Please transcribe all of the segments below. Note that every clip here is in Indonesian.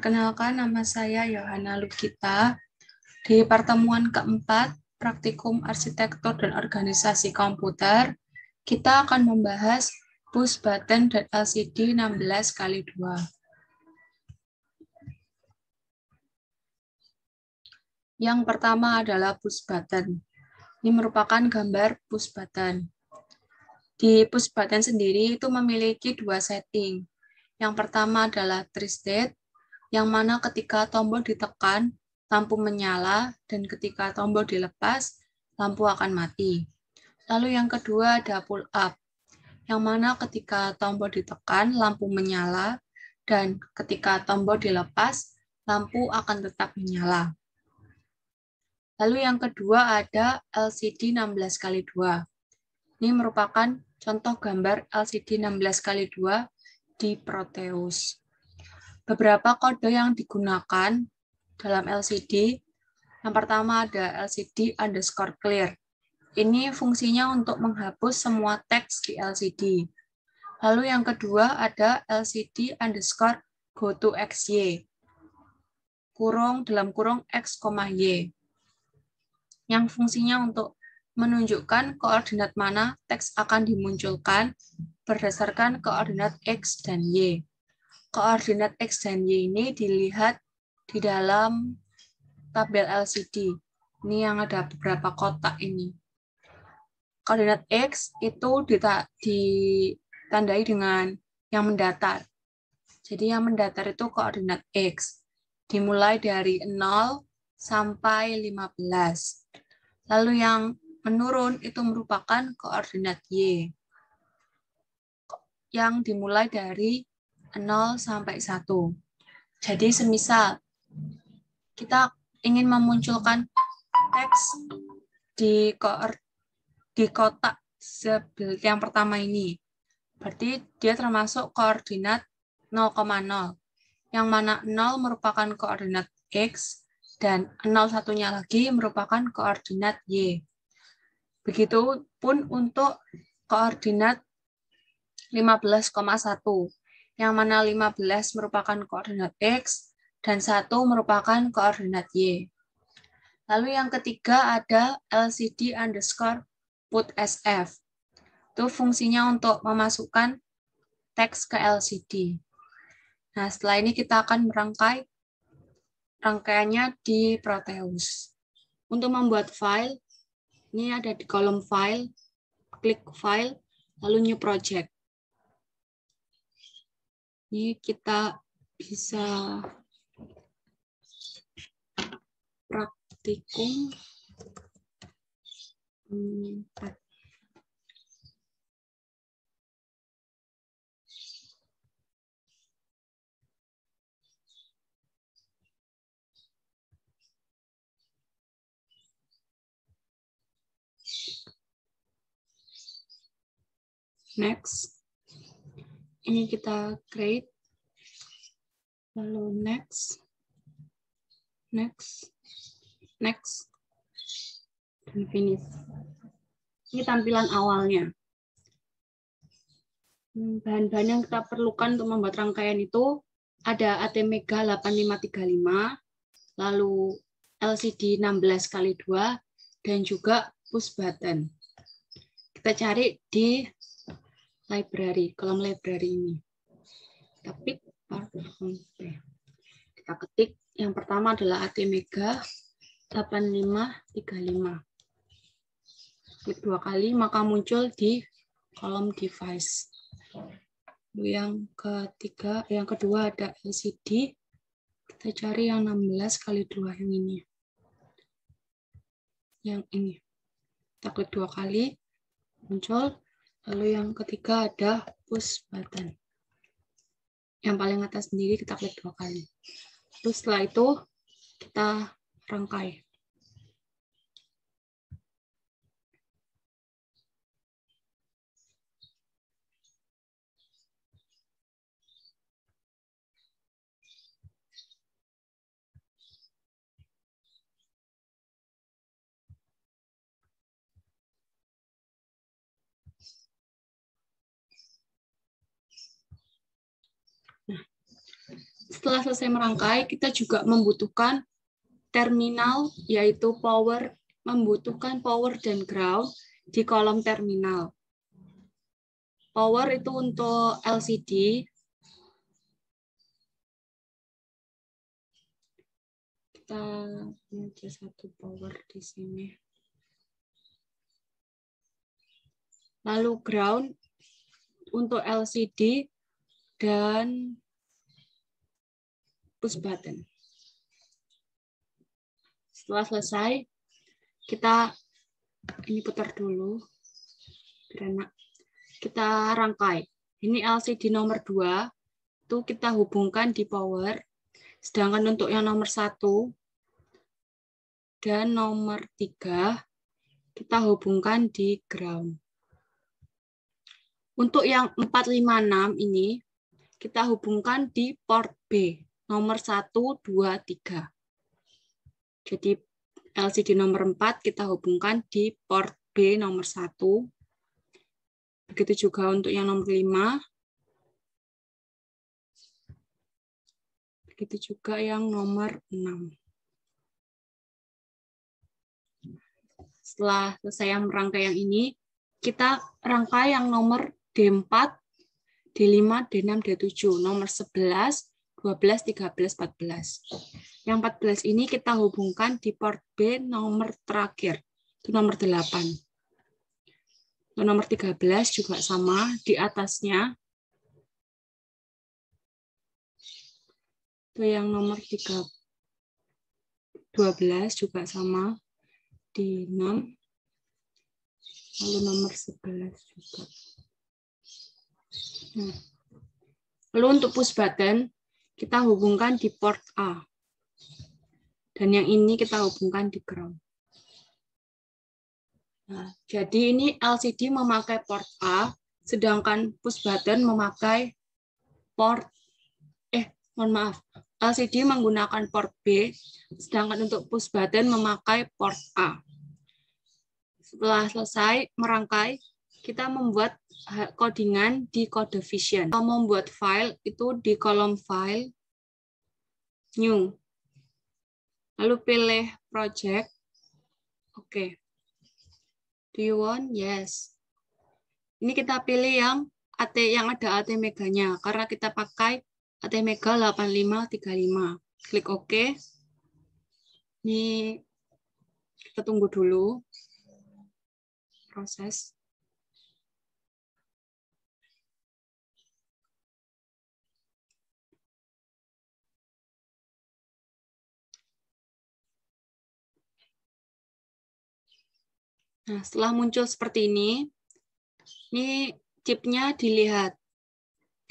Perkenalkan, nama saya Yohana Lukita. Di pertemuan keempat, Praktikum Arsitektur dan Organisasi Komputer, kita akan membahas push button dan LCD 16x2. Yang pertama adalah push button. Ini merupakan gambar push button. Di push button sendiri itu memiliki dua setting. Yang pertama adalah tree state, yang mana ketika tombol ditekan, lampu menyala, dan ketika tombol dilepas, lampu akan mati. Lalu yang kedua ada pull up, yang mana ketika tombol ditekan, lampu menyala, dan ketika tombol dilepas, lampu akan tetap menyala. Lalu yang kedua ada LCD 16x2. Ini merupakan contoh gambar LCD 16x2 di Proteus. Beberapa kode yang digunakan dalam LCD, yang pertama ada LCD_clear. Ini fungsinya untuk menghapus semua teks di LCD. Lalu yang kedua ada LCD_goToXY, dalam kurung X, Y, yang fungsinya untuk menunjukkan koordinat mana teks akan dimunculkan berdasarkan koordinat X dan Y. Koordinat X dan Y ini dilihat di dalam tabel LCD. Ini yang ada beberapa kotak ini. Koordinat X itu ditandai dengan yang mendatar. Jadi yang mendatar itu koordinat X. Dimulai dari 0 sampai 15. Lalu yang menurun itu merupakan koordinat Y. Yang dimulai dari 0 sampai 1. Jadi semisal kita ingin memunculkan teks di kotak yang pertama ini, berarti dia termasuk koordinat 0,0, yang mana 0 merupakan koordinat X dan 0 satunya lagi merupakan koordinat Y. Begitupun untuk koordinat 15,1, yang mana 15 merupakan koordinat X dan 1 merupakan koordinat Y. Lalu yang ketiga ada LCD_put_SF. Itu fungsinya untuk memasukkan teks ke LCD. Nah, setelah ini kita akan merangkai rangkaiannya di Proteus. Untuk membuat file, ini ada di kolom file, klik file, lalu new project. Ini kita bisa praktikum 4. Next. Ini kita create. Lalu next. Next. Next. Dan finish. Ini tampilan awalnya. Bahan-bahan yang kita perlukan untuk membuat rangkaian itu ada ATmega 8535, lalu LCD 16x2, dan juga push button. Kita cari di library, kolom library ini. Kita pick, kita ketik. Yang pertama adalah ATmega 8535. Klik 2 kali, maka muncul di kolom device. Yang kedua ada LCD. Kita cari yang 16x2 yang ini. Yang ini. Kita klik 2 kali, muncul. Lalu yang ketiga ada push button. Yang paling atas sendiri kita klik 2 kali. Terus setelah itu kita rangkai. Setelah selesai merangkai, kita juga membutuhkan terminal, yaitu membutuhkan power dan ground di kolom terminal. Power itu untuk LCD. Kita punya satu power di sini. Lalu ground untuk LCD dan push button. Setelah selesai, kita ini putar dulu. Kita rangkai. Ini LCD nomor 2, itu kita hubungkan di power. Sedangkan untuk yang nomor 1 dan nomor 3, kita hubungkan di ground. Untuk yang 456 ini, kita hubungkan di port B, nomor 1, 2, 3. Jadi LCD nomor 4 kita hubungkan di port B nomor 1. Begitu juga untuk yang nomor 5. Begitu juga yang nomor 6. Setelah selesai yang merangkai yang ini, kita rangkai yang nomor D4, D5, D6, D7, nomor 11, 12, 13, 14. Yang 14 ini kita hubungkan di port B nomor terakhir, itu nomor 8. Untuk nomor 13 juga sama, di atasnya. Itu yang nomor 12 juga sama, di 6. Lalu nomor 11 juga. Lalu untuk push button, kita hubungkan di port A. Dan yang ini kita hubungkan di ground. Nah, jadi ini LCD memakai port A, sedangkan push button memakai port, LCD menggunakan port B, sedangkan untuk push button memakai port A. Setelah selesai merangkai, kita membuat codingan di kode Vision. Kalau membuat file, itu di kolom file, new. Lalu pilih project. Oke. Do you want? Yes. Ini kita pilih yang ada ATmega-nya, karena kita pakai ATmega 8535. Klik OK. Ini kita tunggu dulu proses. Nah, setelah muncul seperti ini chipnya dilihat,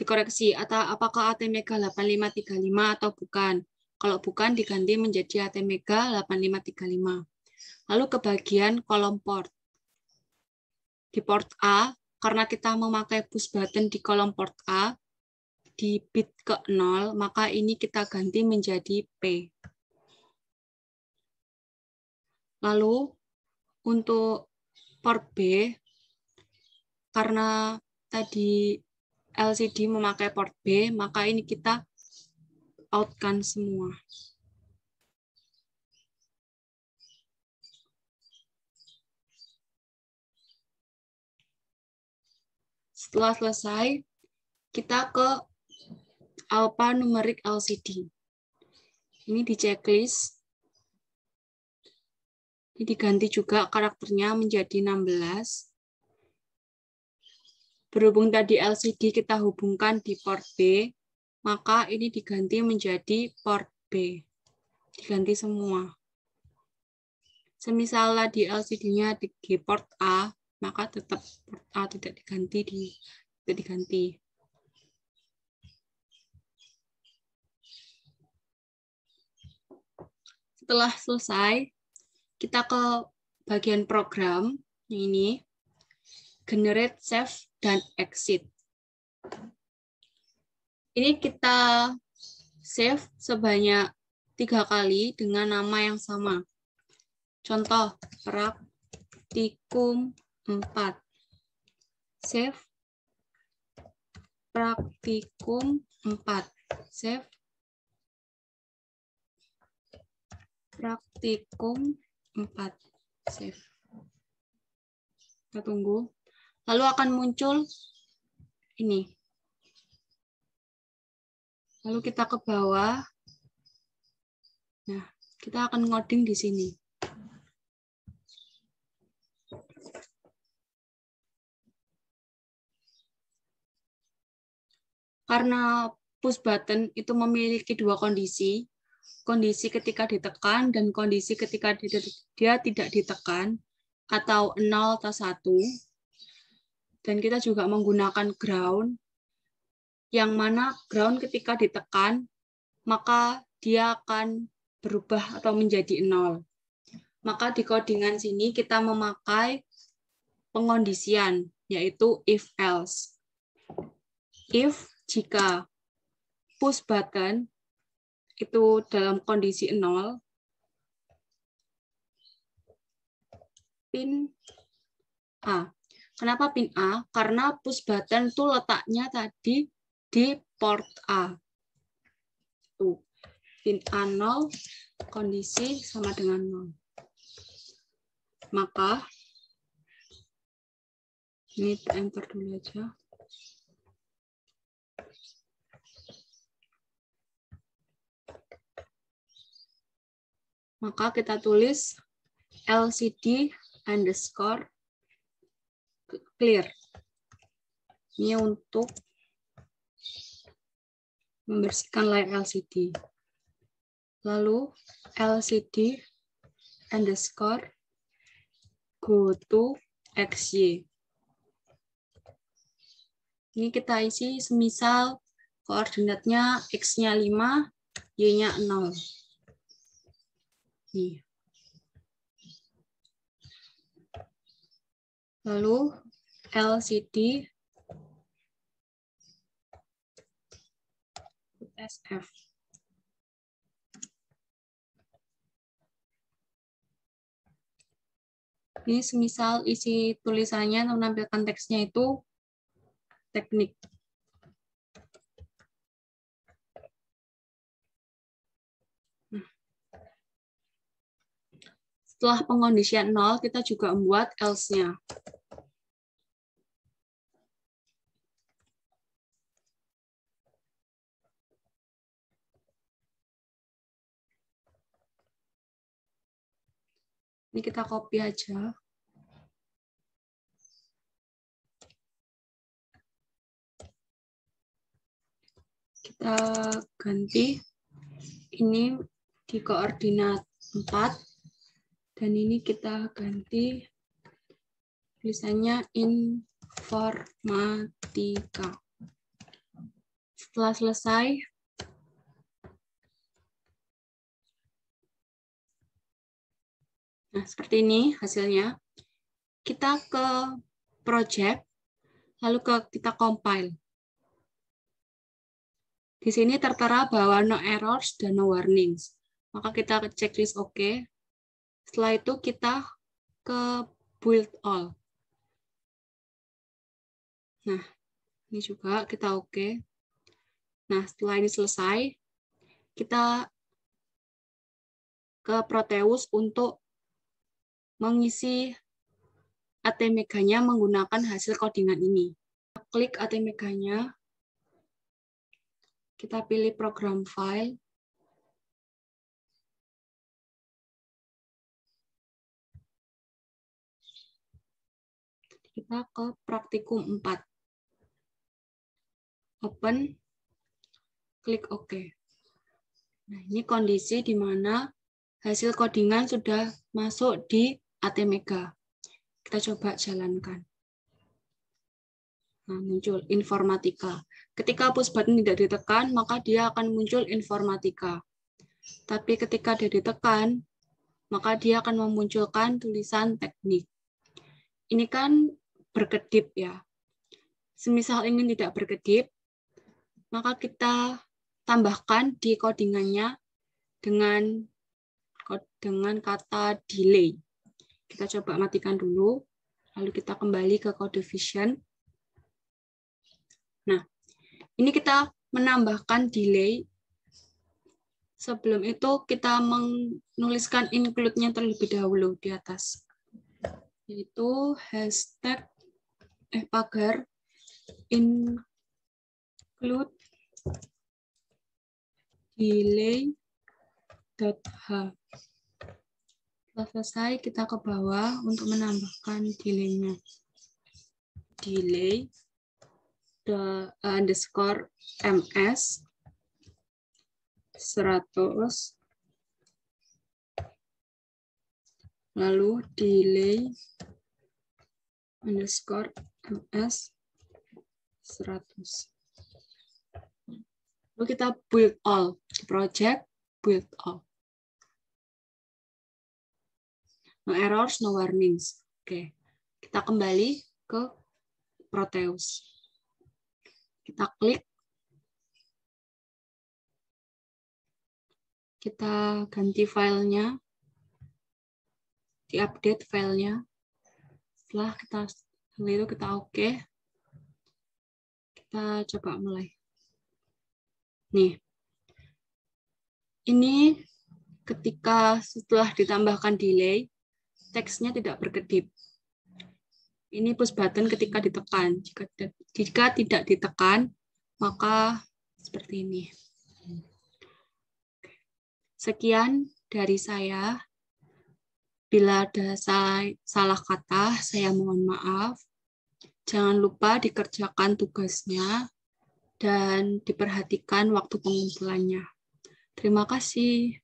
dikoreksi, atau apakah ATmega 8535 atau bukan. Kalau bukan, diganti menjadi ATmega 8535. Lalu ke bagian kolom port. Di port A, karena kita memakai push button di kolom port A, di bit ke 0, maka ini kita ganti menjadi P. Lalu, untuk port B, karena tadi LCD memakai port B, maka ini kita out-kan semua. Setelah selesai, kita ke alphanumeric LCD. Ini di checklist. Ini diganti juga karakternya menjadi 16. Berhubung tadi LCD kita hubungkan di port B, maka ini diganti menjadi port B. Diganti semua. Semisal di LCD-nya di port A, maka tetap port A tidak diganti. Setelah selesai, kita ke bagian program ini, generate, save, dan exit. Ini kita save sebanyak 3 kali dengan nama yang sama. Contoh, praktikum 4. Save praktikum 4. Save. Praktikum 4. Save. Kita tunggu. Lalu akan muncul ini. Lalu kita ke bawah. Nah, kita akan ngoding di sini. Karena push button itu memiliki dua kondisi. Kondisi ketika ditekan dan kondisi ketika dia tidak ditekan, atau 0 atau 1. Dan kita juga menggunakan ground, yang mana ground ketika ditekan, maka dia akan berubah atau menjadi 0. Maka di codingan sini kita memakai pengondisian, yaitu if else. If jika push button itu dalam kondisi 0, pin A. Kenapa pin A? Karena push button itu letaknya tadi di port A. Tuh. Pin A 0, kondisi sama dengan 0. Maka, ini enter dulu aja. Maka kita tulis LCD underscore clear. Ini untuk membersihkan layar LCD. Lalu LCD underscore go to XY. Ini kita isi semisal koordinatnya X-nya 5, Y-nya 0. Nih. Lalu LCD SF. Ini semisal isi tulisannya menampilkan teksnya itu teknik. Setelah pengondisian 0, kita juga membuat else-nya. Ini kita copy aja. Kita ganti ini di koordinat 4. Dan ini kita ganti tulisannya informatika. Setelah selesai, nah seperti ini hasilnya. Kita ke project, lalu kita compile. Di sini tertera bahwa no errors dan no warnings. Maka kita checklist OK. Setelah itu kita ke build all. Nah, ini juga kita OK. Nah, setelah ini selesai, kita ke Proteus untuk mengisi ATMega-nya menggunakan hasil codingan ini. Klik ATMega-nya, kita pilih program file, kita ke praktikum 4. Open, klik OK. Nah, ini kondisi di mana hasil codingan sudah masuk di ATMega. Kita coba jalankan. Nah, muncul informatika. Ketika push button tidak ditekan, maka dia akan muncul informatika. Tapi ketika dia ditekan, maka dia akan memunculkan tulisan teknik. Ini kan berkedip ya. Semisal ingin tidak berkedip, maka kita tambahkan di codingannya dengan kata delay. Kita coba matikan dulu, lalu kita kembali ke CodeVision. Nah, ini kita menambahkan delay Sebelum itu kita menuliskan include-nya terlebih dahulu di atas. Yaitu hashtag pagar include delay.h. Setelah selesai, kita ke bawah untuk menambahkan delay-nya. Delay underscore ms 100, lalu delay underscore ms 100. Lalu kita build all, project build all. No errors, no warnings. Oke, kita kembali ke Proteus. Kita klik. Kita ganti filenya. Diupdate filenya. Setelah itu kita oke. Kita coba mulai. Nih. Ini ketika setelah ditambahkan delay, teksnya tidak berkedip. Ini push button ketika ditekan. Jika tidak ditekan, maka seperti ini. Sekian dari saya. Bila ada salah kata, saya mohon maaf. Jangan lupa dikerjakan tugasnya dan diperhatikan waktu pengumpulannya. Terima kasih.